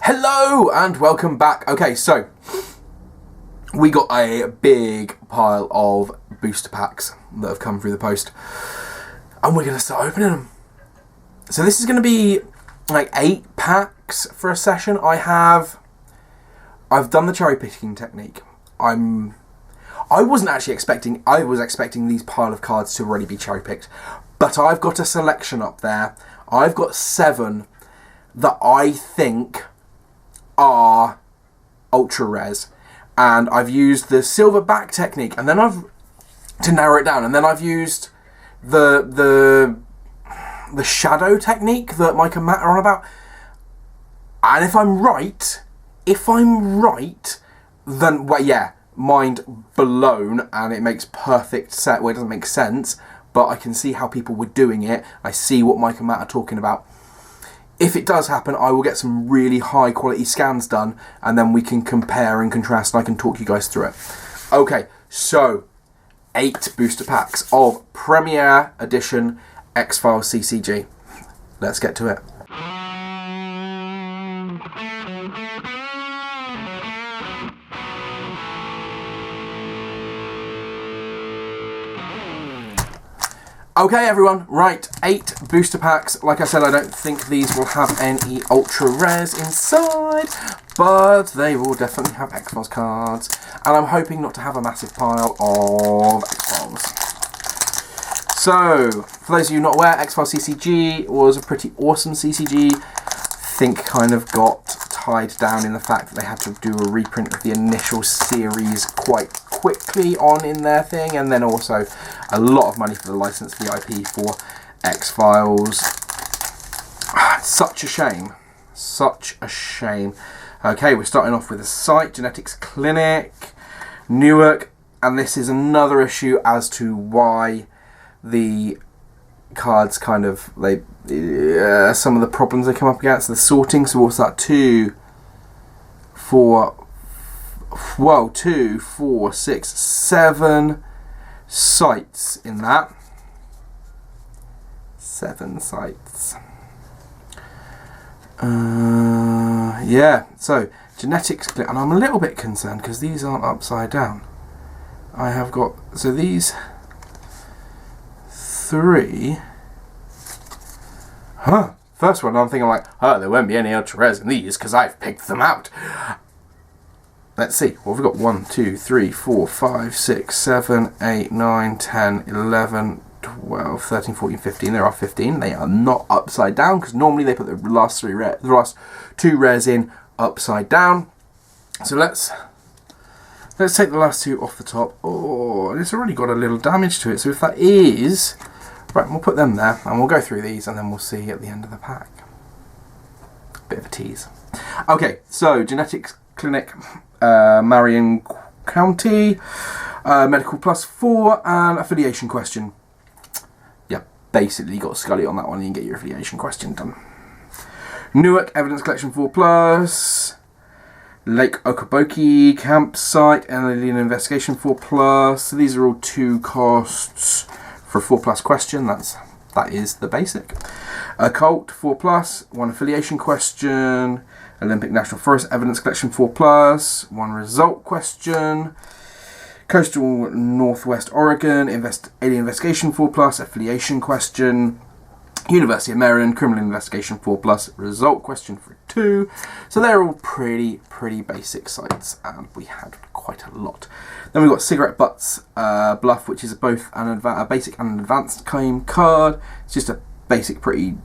Hello and welcome back. Okay, so we got a big pile of booster packs that have come through the post and we're going to start opening them. So this is going to be like 8 packs for a session. I've done the cherry picking technique. I wasn't actually expecting, I was expecting these pile of cards to already be cherry picked, but I've got a selection up there. I've got 7 that I think are ultra rares, and I've used the silver back technique, and then to narrow it down, and then I've used the shadow technique that Mike and Matt are on about. And if I'm right, then well, yeah, mind blown, and it makes perfect sense. Well, it doesn't make sense, but I can see how people were doing it. I see what Mike and Matt are talking about. If it does happen, I will get some really high quality scans done, and then we can compare and contrast, and I can talk you guys through it. Okay, so 8 booster packs of Premier Edition X-Files CCG. Let's get to it. Okay everyone, right, 8 booster packs. Like I said, I don't think these will have any ultra rares inside, but they will definitely have X-Files cards, and I'm hoping not to have a massive pile of X-Files. So, for those of you not aware, X-Files CCG was a pretty awesome CCG. I think kind of got tied down in the fact that they had to do a reprint of the initial series quite quickly on in their thing, and then also a lot of money for the licensed VIP for X-Files. Such a shame. Such a shame. Okay, we're starting off with a site, Genetics Clinic, Newark, and this is another issue as to why the cards kind of, some of the problems they come up against, the sorting. So what's that, 2, 4, 6, 7 sites in that. 7 sites. Yeah, so Genetics Clinic, and I'm a little bit concerned because these aren't upside down. I have got, so these 3. First one, I'm thinking like, there won't be any ultra rares in these because I've picked them out. Let's see, what have we got? 1, 2, 3, 4, 5, 6, 7, 8, 9, 10, 11, 12, 13, 14, 15. There are 15. They are not upside down because normally they put the last 2 rares in upside down. So let's take the last 2 off the top. Oh, it's already got a little damage to it. So if that is right, we'll put them there, and we'll go through these, and then we'll see at the end of the pack. Bit of a tease. Okay, so Genetics Clinic, Marion County, Medical Plus 4, and affiliation question. Yeah, basically got Scully on that one, and you can get your affiliation question done. Newark Evidence Collection 4+, Lake Okoboki Campsite, and Alien Investigation 4+. So these are all 2 costs for a 4+ question. That is the basic. Occult 4+, 1 affiliation question. Olympic National Forest Evidence Collection 4+, 1 result question. Coastal Northwest Oregon Alien Investigation 4+, affiliation question. University of Maryland Criminal Investigation 4+, result question for 2. So they're all pretty basic sites, and we had quite a lot. Then we've got Cigarette Butts Bluff, which is both a basic and an advanced claim card. It's just a basic, pretty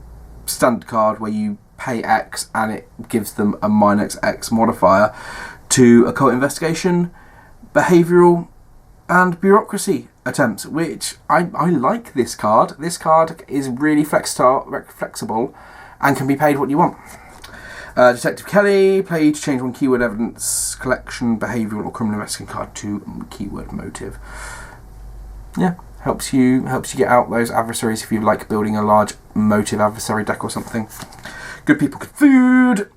standard card where you pay X and it gives them a -X modifier to occult investigation, behavioural, and bureaucracy attempts, which I like this card. This card is really flexible and can be paid what you want. Detective Kelly, play to change 1 keyword evidence collection, behavioural or criminal investigation card to keyword motive. Yeah, helps you get out those adversaries if you like building a large motive adversary deck or something. Good people, good food.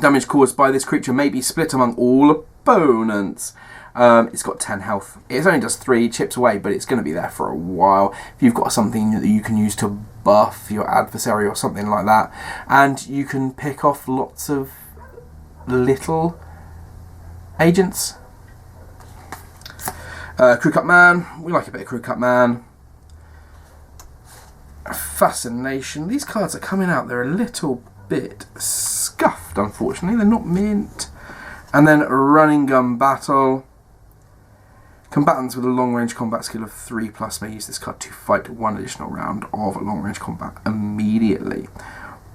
Damage caused by this creature may be split among all opponents. It's got 10 health. It only does 3 chips away, but it's going to be there for a while. If you've got something that you can use to buff your adversary or something like that, and you can pick off lots of little agents. Crew Cut Man, we like a bit of Crew Cut Man. Fascination, these cards are coming out, they're a little bit scuffed, unfortunately, they're not mint. And then Running Gun Battle. Combatants with a long range combat skill of 3+ may use this card to fight 1 additional round of long range combat immediately.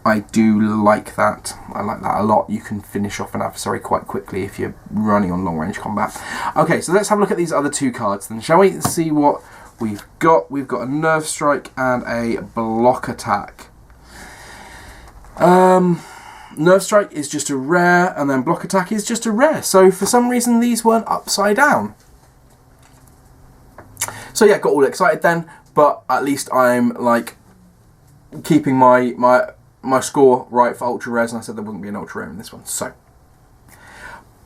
I do like that. I like that a lot. You can finish off an adversary quite quickly if you're running on long range combat. Okay, so let's have a look at these other 2 cards then, shall we? See what we've got. We've got a Nerve Strike and a Block Attack. Nerve Strike is just a rare, and then Block Attack is just a rare. So for some reason these weren't upside down. So yeah, got all excited then, but at least I'm like keeping my score right for ultra rares, and I said there wouldn't be an ultra rare in this one. So,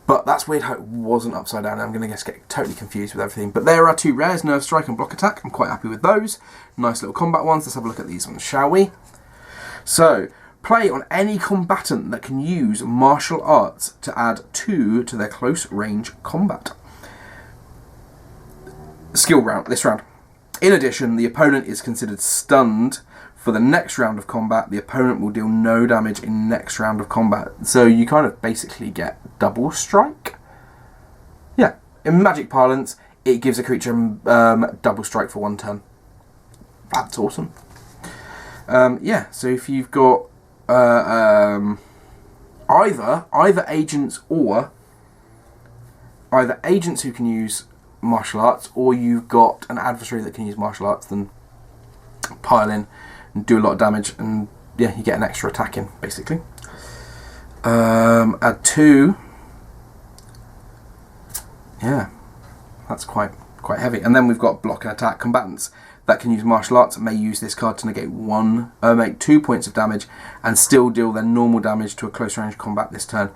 but that's weird how it wasn't upside down. I'm going to get totally confused with everything. But there are 2 rares, Nerve Strike and Block Attack. I'm quite happy with those. Nice little combat ones. Let's have a look at these ones, shall we? So, play on any combatant that can use martial arts to add 2 to their close range combat. Skill round, this round. In addition, the opponent is considered stunned for the next round of combat. The opponent will deal no damage in next round of combat. So you kind of basically get double strike. Yeah, in Magic parlance, it gives a creature double strike for 1 turn. That's awesome. Yeah, so if you've got either agents who can use martial arts, or you've got an adversary that can use martial arts, then pile in and do a lot of damage, and yeah, you get an extra attack in, basically. Add 2. Yeah, that's quite heavy. And then we've got Block and Attack. Combatants that can use martial arts may use this card to negate make 2 points of damage and still deal their normal damage to a close range combat this turn.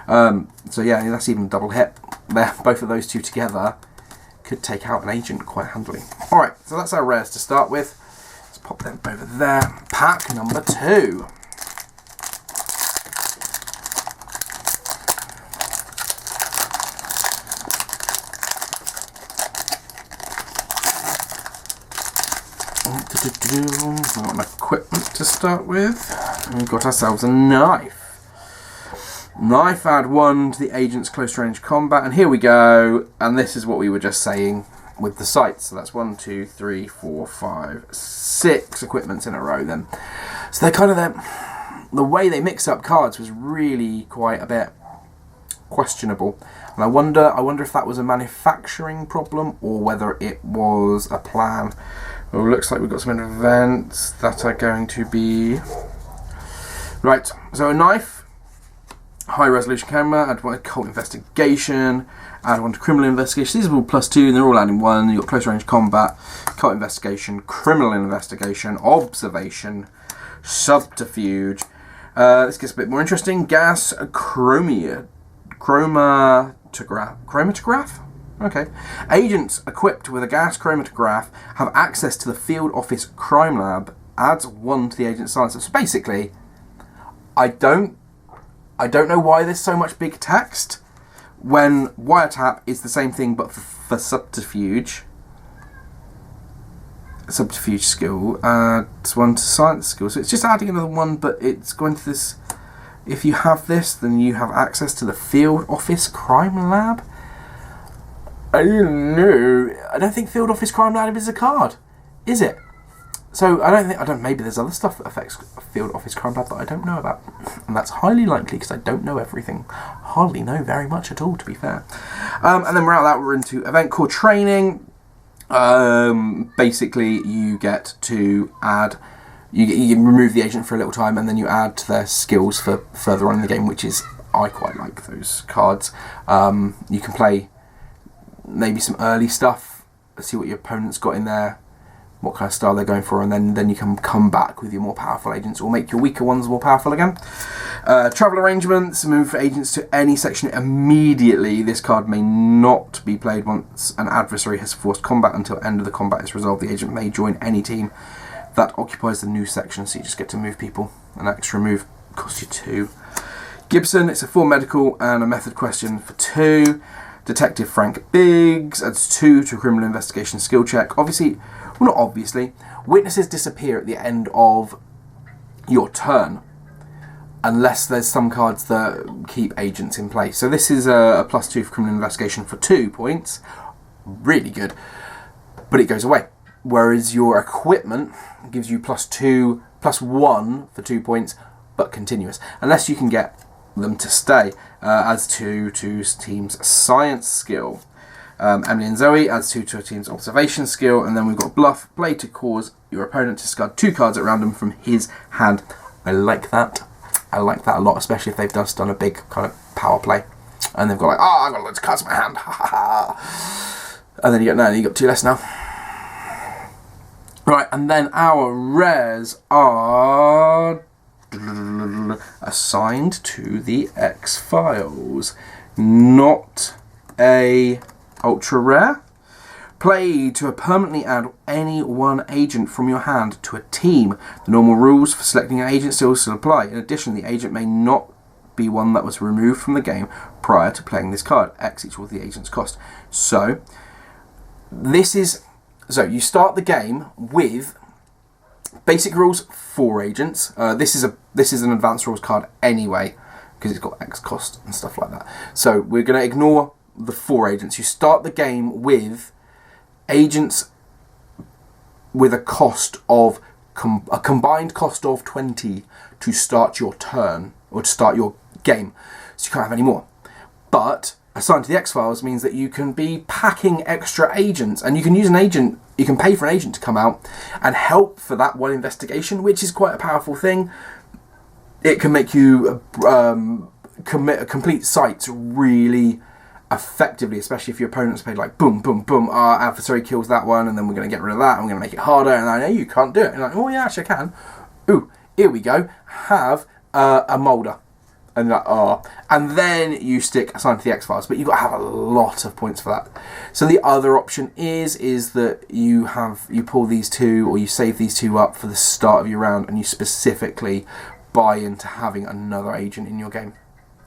So yeah, that's even a double hit. Both of those 2 together could take out an agent quite handily. Alright, so that's our rares to start with. Let's pop them over there. Pack number 2. We've got an equipment to start with. And we've got ourselves a knife. Knife, add 1 to the agent's close range combat, and here we go. And this is what we were just saying with the sights. So that's 1, 2, 3, 4, 5, 6 equipments in a row then. So they're kind of the way they mix up cards was really quite a bit questionable. And I wonder if that was a manufacturing problem or whether it was a plan. Oh, looks like we've got some events that are going to be right. So a knife. High resolution camera, add 1 to Cult Investigation, add 1 to Criminal Investigation. These are all +2 and they're all adding 1. You've got Close Range Combat, Cult Investigation, Criminal Investigation, Observation, Subterfuge. This gets a bit more interesting. Gas Chromatograph. Okay. Agents equipped with a gas chromatograph have access to the Field Office Crime Lab, adds 1 to the agent's silencer. So basically, I don't know why there's so much big text when Wiretap is the same thing but for Subterfuge. Subterfuge skill adds 1 to Silence skill. So it's just adding another 1, but it's going to this. If you have this, then you have access to the Field Office Crime Lab. I don't know. I don't think Field Office Crime Lab is a card, is it? So maybe there's other stuff that affects Field Office Crime Lab that I don't know about. And that's highly likely because I don't know everything. Hardly know very much at all, to be fair. And then we're out of that, we're into Event Core Training. Basically, you get to add, you remove the agent for a little time and then you add to their skills for further on in the game, which is, I quite like those cards. You can play maybe some early stuff, see what your opponent's got in there, what kind of style they're going for, and then you can come back with your more powerful agents or make your weaker ones more powerful again. Travel arrangements, move agents to any section immediately. This card may not be played once an adversary has forced combat until end of the combat is resolved. The agent may join any team that occupies the new section, so you just get to move people. An extra move costs you 2. Gibson, it's a 4 medical and a method question for 2. Detective Frank Biggs adds 2 to a criminal investigation skill check. Obviously, well, not obviously, witnesses disappear at the end of your turn, unless there's some cards that keep agents in place. So this is a +2 for criminal investigation for 2 points. Really good. But it goes away. Whereas your equipment gives you +2, +1 for 2 points, but continuous. Unless you can get them to stay. Adds 2 to team's science skill. Emily and Zoe adds 2 to a team's observation skill. And then we've got Bluff, play to cause your opponent to discard 2 cards at random from his hand. I like that. I like that a lot, especially if they've just done a big kind of power play. And they've got like, oh, I've got loads of cards in my hand. And then you got 2 less now. Right, and then our rares are assigned to the X-Files. Not a ultra rare. Play to permanently add any one agent from your hand to a team. The normal rules for selecting an agent still apply. In addition, the agent may not be one that was removed from the game prior to playing this card. X equals the agent's cost. So you start the game with basic rules 4 agents. This is an advanced rules card anyway, because it's got X cost and stuff like that. So we're going to ignore the 4 agents. You start the game with agents with a cost of a combined cost of 20 to start your turn or to start your game. So you can't have any more. But assigned to the X-Files means that you can be packing extra agents, and you can use an agent. You can pay for an agent to come out and help for that one investigation, which is quite a powerful thing. It can make you complete sites really effectively, especially if your opponent's paid like boom, boom, boom, our adversary kills that one, and then we're going to get rid of that, and we're going to make it harder, and I know you can't do it. And like, oh yeah, actually I can. Ooh, here we go. Have a molder. And like, oh, and then you stick assigned to the X-Files, but you've got to have a lot of points for that. So the other option is that you pull these 2 or you save these 2 up for the start of your round, and you specifically buy into having another agent in your game,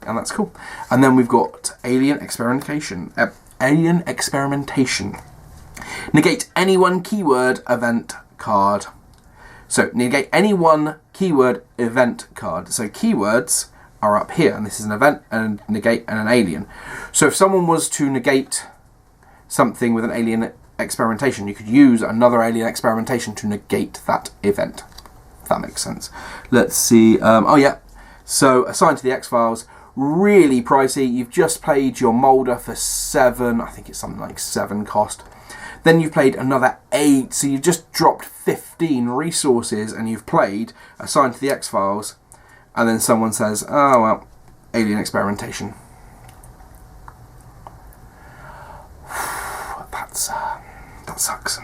and that's cool. And then we've got alien experimentation. Negate any one keyword event card. So negate any one keyword event card. So keywords are up here, and this is an event and a negate and an alien. So if someone was to negate something with an alien experimentation, you could use another alien experimentation to negate that event, if that makes sense. Let's see. Oh yeah, so assigned to the X-Files, really pricey. You've just played your molder for 7, I think it's something like 7 cost. Then you've played another 8, so you've just dropped 15 resources, and you've played assigned to the X-Files. And then someone says, oh, well, alien experimentation. That sucks.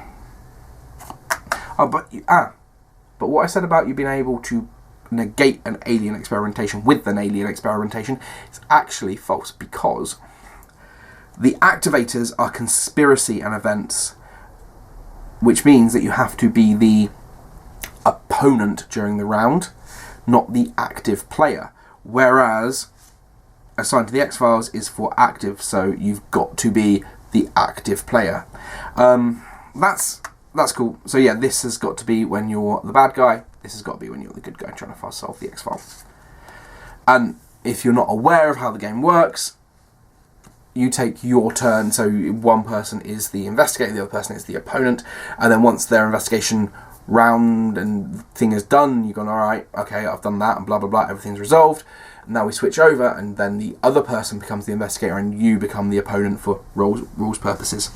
Oh, but what I said about you being able to negate an alien experimentation with an alien experimentation is actually false, because the activators are conspiracy and events, which means that you have to be the opponent during the round, not the active player, whereas assigned to the X-Files is for active, so you've got to be the active player. That's cool. So yeah, this has got to be when you're the bad guy, this has got to be when you're the good guy trying to solve the X-Files. And if you're not aware of how the game works, you take your turn, so one person is the investigator, the other person is the opponent, and then once their investigation round and thing is done, you've gone, alright, okay, I've done that, and blah blah blah, everything's resolved. Now we switch over, and then the other person becomes the investigator, and you become the opponent for rules purposes.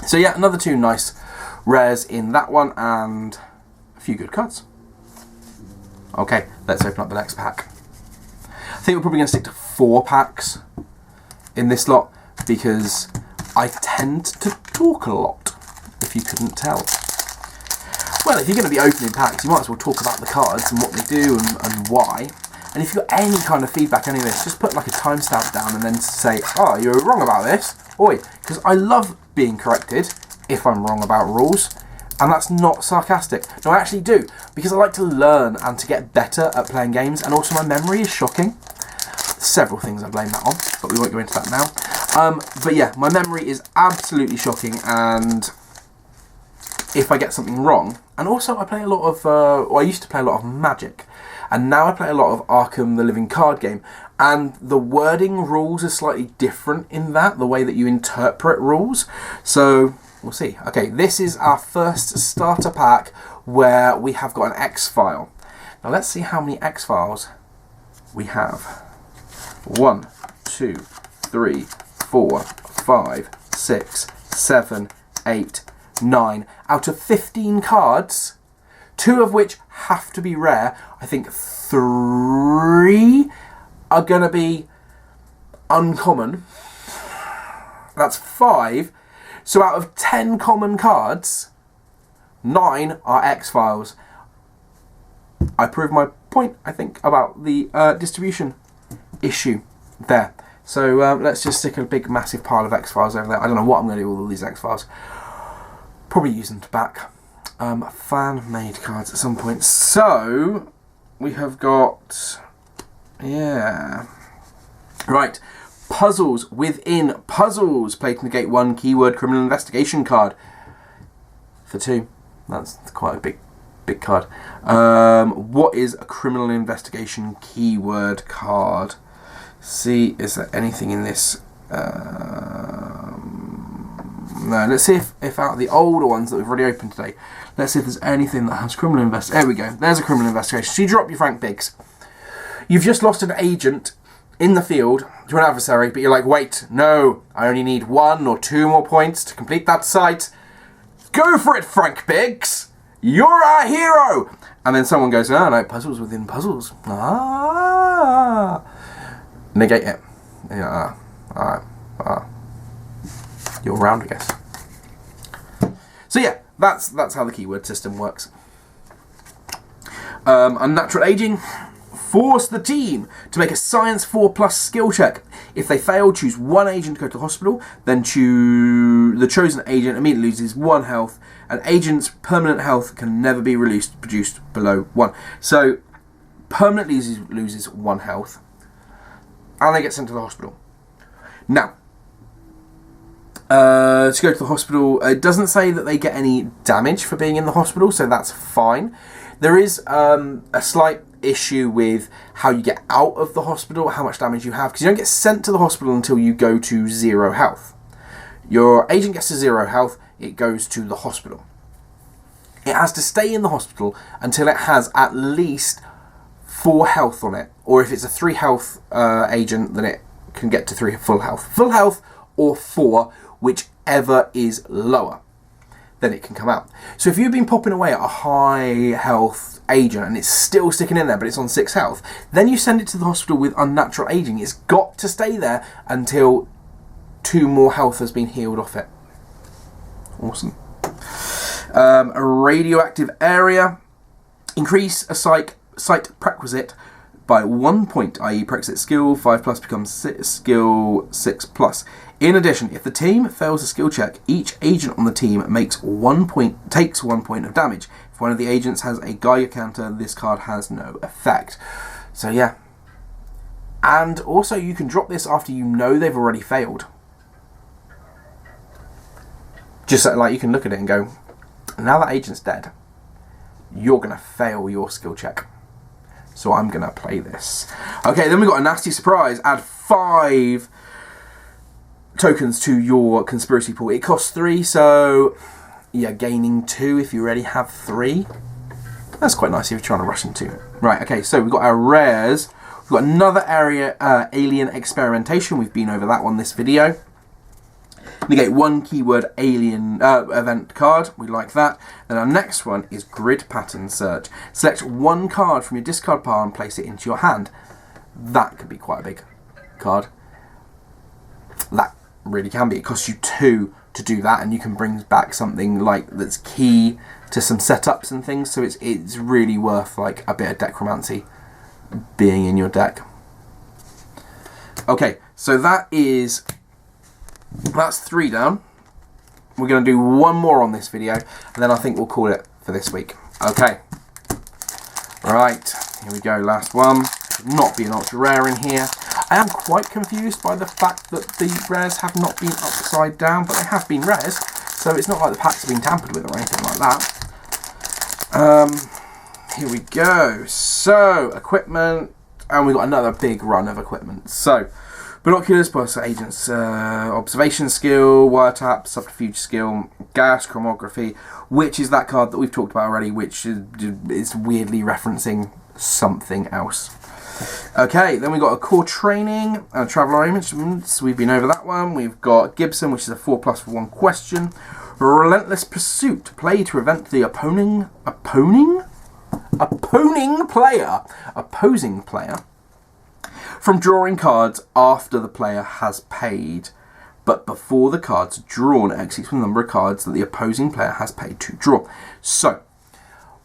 So yeah, another 2 nice rares in that one, and a few good cards. Okay, let's open up the next pack. I think we're probably going to stick to 4 packs in this lot, because I tend to talk a lot, if you couldn't tell. Well, if you're going to be opening packs, you might as well talk about the cards and what they do and why. And if you've got any kind of feedback, any of this, just put like a timestamp down and then say, oh, you were wrong about this. Oi, because I love being corrected if I'm wrong about rules. And that's not sarcastic. No, I actually do, because I like to learn and to get better at playing games, and also my memory is shocking. several things I blame that on, but we won't go into that now. But yeah, my memory is absolutely shocking, and if I get something wrong, and also I play a lot of, I used to play a lot of Magic, and now I play a lot of Arkham the Living card game, and the wording rules are slightly different in that, the way that you interpret rules. So we'll see. Okay, this is our first starter pack where we have got an X-File. Now let's see how many X-Files we have. 1, 2, 3, 4, 5, 6, 7, 8, 9. Out of 15 cards, 2 of which have to be rare, I think 3 are going to be uncommon. That's 5. So out of 10 common cards, 9 are X-Files. I proved my point, I think, about the distribution issue there. So let's just stick a big massive pile of X-Files over there. I don't know what I'm going to do with all these X-Files. Probably use them to back fan-made cards at some point. So we have got, yeah, right, puzzles within puzzles. Play to negate 1 keyword criminal investigation card for 2. That's quite a big card. What is a criminal investigation keyword card? See, is there anything in this? No, let's see if out of the older ones that we've already opened today, let's see if there's anything that has criminal investigation. There we go. There's a criminal investigation. So you drop your Frank Biggs. You've just lost an agent in the field to an adversary, but you're like, wait, no, I only need 1 or 2 more points to complete that site. Go for it, Frank Biggs. You're our hero. And then someone goes, oh, no, puzzles within puzzles. Ah. Negate it. Yeah. You're round, I guess. So yeah, that's how the keyword system works. Unnatural aging. Force the team to make a Science 4+ skill check. If they fail, choose 1 agent to go to the hospital. Then the chosen agent immediately loses 1 health. An agent's permanent health can never be produced below 1. So permanently loses 1 health, and they get sent to the hospital. Now, to go to the hospital, it doesn't say that they get any damage for being in the hospital, so that's fine. There is a slight issue with how you get out of the hospital, how much damage you have, because you don't get sent to the hospital until you go to 0 health. Your agent gets to 0 health, it goes to the hospital. It has to stay in the hospital until it has at least 4 health on it, or if it's a 3 health agent, then it can get to 3 full health. Full health or 4, whichever is lower, then it can come out. So if you've been popping away at a high health agent and it's still sticking in there, but it's on 6 health, then you send it to the hospital with unnatural aging. It's got to stay there until 2 more health has been healed off it. Awesome. A radioactive area. Increase a site prerequisite by 1 point, i.e. prerequisite skill 5+ becomes skill 6+. In addition, if the team fails a skill check, each agent on the team takes 1 point of damage. If one of the agents has a Geiger counter, this card has no effect. So yeah. And also you can drop this after you know they've already failed. Just like you can look at it and go, now that agent's dead, you're going to fail your skill check. So I'm going to play this. Okay, then we've got a nasty surprise. Add 5 tokens to your conspiracy pool. It costs 3, so you're gaining 2 if you already have 3. That's quite nice if you're trying to rush into it. Right, okay, so we've got our rares. We've got another area, alien experimentation. We've been over that one this video. Negate 1 keyword alien event card. We like that. Then our next one is grid pattern search. Select 1 card from your discard pile and place it into your hand. That could be quite a big card. That really can be. It costs you 2 to do that, and you can bring back something like that's key to some setups and things. So it's really worth like a bit of Decromancy being in your deck. Okay, so that's 3 down. We're going to do 1 more on this video, and then I think we'll call it for this week. Okay. Right, here we go, last one. Should not be an ultra rare in here. I am quite confused by the fact that the rares have not been upside down, but they have been rares, so it's not like the packs have been tampered with or anything like that. Here we go. So, equipment, and we've got another big run of equipment. So, binoculars plus agent's observation skill, wiretap, subterfuge skill, gas, chromography, which is that card that we've talked about already, which is weirdly referencing something else. Okay, then we've got a core training and travel arrangements. We've been over that one. We've got Gibson, which is a 4+ for 1 question. Relentless Pursuit, play to prevent the opposing player from drawing cards after the player has paid, but before the cards drawn exceeds the number of cards that the opposing player has paid to draw. So,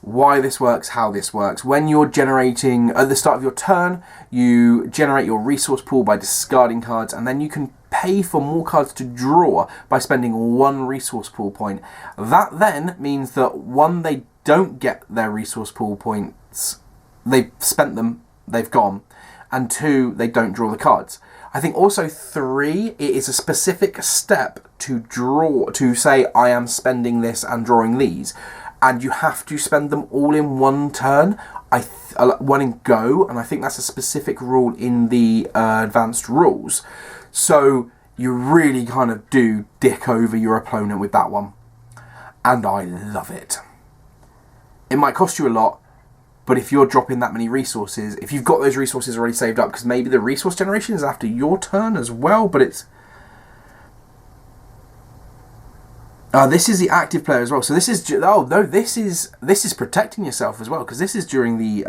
why this works, how this works. When you're generating, at the start of your turn, you generate your resource pool by discarding cards, and then you can pay for more cards to draw by spending 1 resource pool point. That then means that 1, they don't get their resource pool points, they've spent them, they've gone, and 2, they don't draw the cards. I think also 3, it is a specific step to draw, to say I am spending this and drawing these, and you have to spend them all in 1 turn, one in go, and I think that's a specific rule in the advanced rules. So you really kind of do dick over your opponent with that one, and I love it. It might cost you a lot, but if you're dropping that many resources, if you've got those resources already saved up, because maybe the resource generation is after your turn as well, but it's... this is the active player as well. So this is... Oh, no, this is protecting yourself as well, because this is during the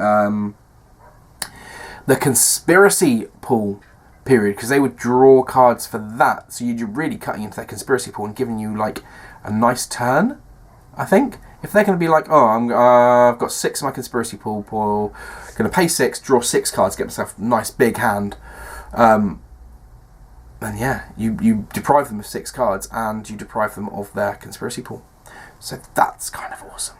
conspiracy pool period, because they would draw cards for that. So you're really cutting into that conspiracy pool and giving you, like, a nice turn, I think. If they're going to be like, oh, I've got 6 in my conspiracy pool, going to pay 6, draw 6 cards, get myself a nice big hand, then yeah, you deprive them of 6 cards, and you deprive them of their conspiracy pool. So that's kind of awesome.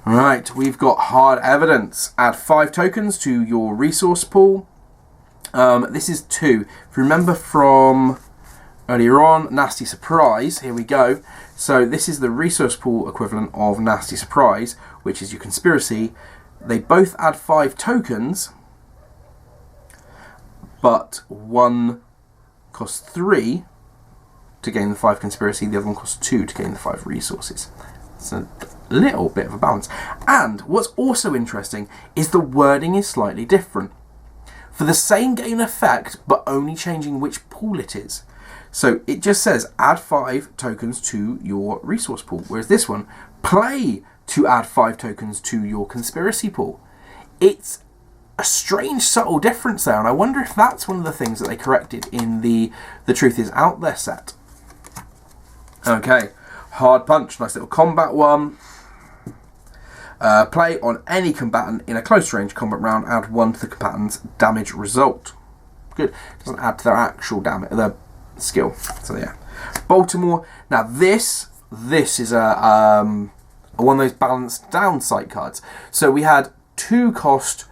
Right, we've got hard evidence. Add 5 tokens to your resource pool. This is 2. If you remember from earlier on, Nasty Surprise, here we go. So this is the resource pool equivalent of Nasty Surprise, which is your conspiracy. They both add 5 tokens, but one costs 3 to gain the 5 conspiracy, the other one costs 2 to gain the 5 resources. It's a little bit of a balance. And what's also interesting is the wording is slightly different. For the same gain effect, but only changing which pool it is. So it just says add 5 tokens to your resource pool, whereas this one, play to add 5 tokens to your conspiracy pool. It's a strange, subtle difference there, and I wonder if that's one of the things that they corrected in the Truth Is Out There set. Okay, Hard Punch, nice little combat one. Play on any combatant in a close range combat round, add 1 to the combatant's damage result. Good, doesn't add to their actual damage, their skill. So yeah, Baltimore. Now this is a one of those balanced down sight cards. So we had 2 cost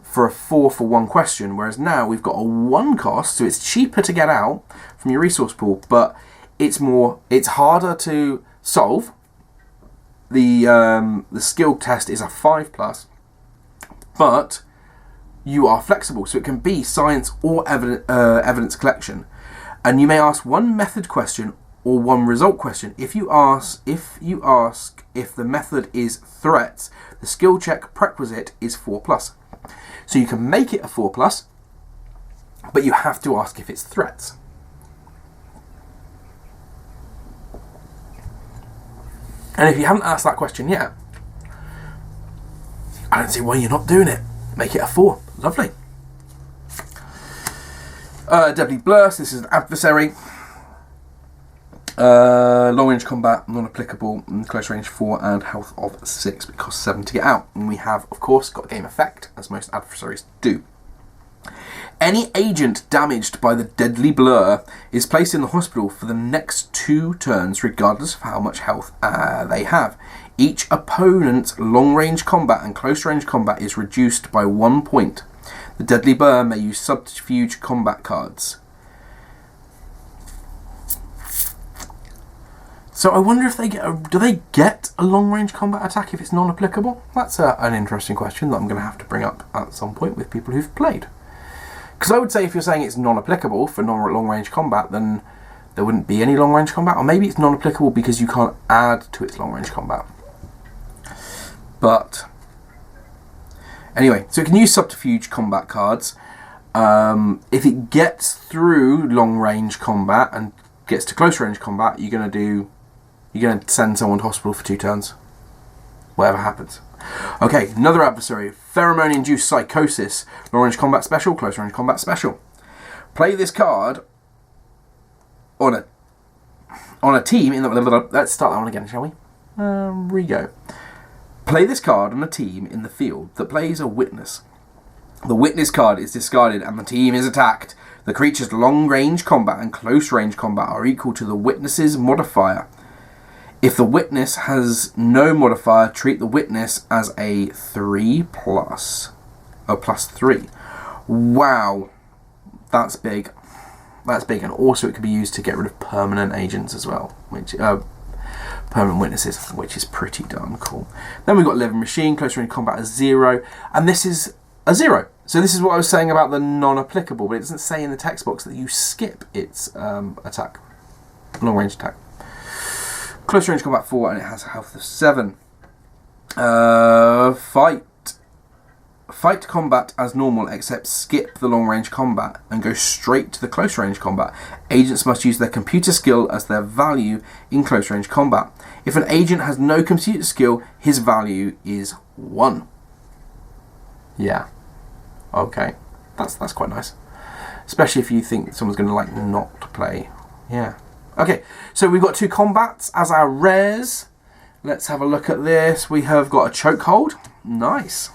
for a 4 for 1 question, whereas now we've got a 1 cost, so it's cheaper to get out from your resource pool, but it's harder to solve. The skill test is a 5+, but you are flexible, so it can be science or evidence collection. And you may ask 1 method question or 1 result question. If you ask if the method is threats, the skill check prerequisite is 4+. So you can make it a 4+, but you have to ask if it's threats. And if you haven't asked that question yet, I don't see why you're not doing it. Make it a 4. Lovely. Deadly Blur, so this is an adversary. Long range combat, non-applicable, close range 4, and health of 6, but it costs 7 to get out. And we have, of course, got game effect, as most adversaries do. Any agent damaged by the Deadly Blur is placed in the hospital for the next 2 turns, regardless of how much health they have. Each opponent's long-range combat and close-range combat is reduced by 1 point. The deadly burn may use subterfuge combat cards. So I wonder if they do they get a long-range combat attack if it's non-applicable? That's an interesting question that I'm going to have to bring up at some point with people who've played. Because I would say if you're saying it's non-applicable for long-range combat, then there wouldn't be any long-range combat. Or maybe it's non-applicable because you can't add to its long-range combat. But anyway, so it can use subterfuge combat cards. If it gets through long-range combat and gets to close-range combat, you're going to send someone to hospital for 2 turns. Whatever happens. Okay, another adversary. Pheromone-induced psychosis. Long-range combat special, close-range combat special. Play this card on a team in the... Let's start that one again, shall we? We go. Play this card on a team in the field that plays a witness. The witness card is discarded and the team is attacked. The creature's long-range combat and close-range combat are equal to the witness's modifier. If the witness has no modifier, treat the witness as a 3+. Oh, +3. Wow. That's big. That's big. And also it can be used to get rid of permanent agents as well. Which permanent witnesses, which is pretty darn cool. Then we've got Living Machine, close range combat is 0. And this is a 0. So this is what I was saying about the non-applicable, but it doesn't say in the text box that you skip its attack. Long range attack. Close range combat 4 and it has a health of 7. Fight combat as normal except skip the long range combat and go straight to the close range combat. Agents must use their computer skill as their value in close range combat. If an agent has no computer skill, his value is 1. Yeah. Okay. That's quite nice. Especially if you think someone's going to like not play. Yeah. Okay, so we've got 2 combats as our rares. Let's have a look at this. We have got a chokehold. Nice.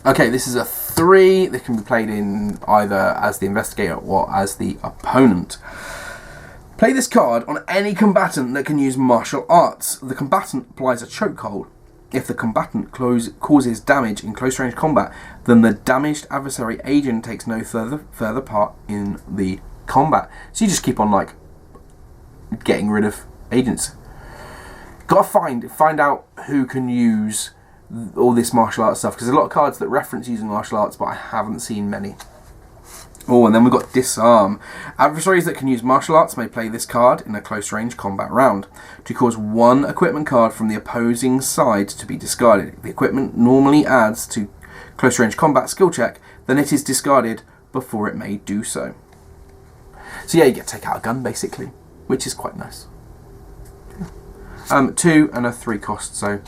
Okay, this is a 3. This can be played in either as the investigator or as the opponent. Play this card on any combatant that can use martial arts. The combatant applies a chokehold. If the combatant causes damage in close range combat, then the damaged adversary agent takes no further part in the combat. So you just keep on like getting rid of agents. Gotta find out who can use all this martial arts stuff, because there's a lot of cards that reference using martial arts, but I haven't seen many. Oh, and then we've got Disarm. Adversaries that can use martial arts may play this card in a close range combat round to cause 1 equipment card from the opposing side to be discarded. If the equipment normally adds to close range combat skill check, then it is discarded before it may do so. So yeah, you get to take out a gun basically, which is quite nice. 2 and a 3 cost, so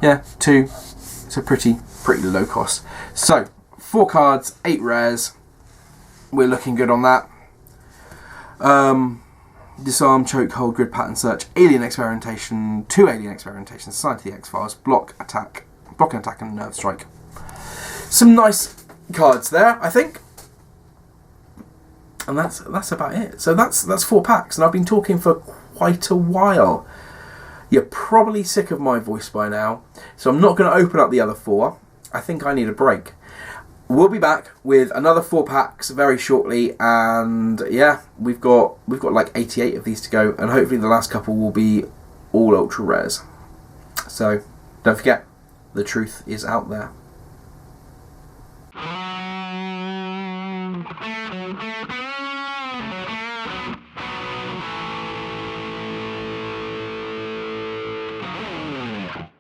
yeah, 2. It's a pretty low cost. So 4 cards, 8 rares. We're looking good on that. Disarm, chokehold, grid pattern search, alien experimentation, 2 alien experimentation, Society of the X-Files, block and attack, and nerve strike. Some nice cards there, I think. And that's about it. So that's 4 packs, and I've been talking for quite a while. You're probably sick of my voice by now, so I'm not going to open up the other 4. I think I need a break. We'll be back with another 4 packs very shortly, and yeah, we've got like 88 of these to go, and hopefully the last couple will be all ultra rares. So don't forget, the truth is out there.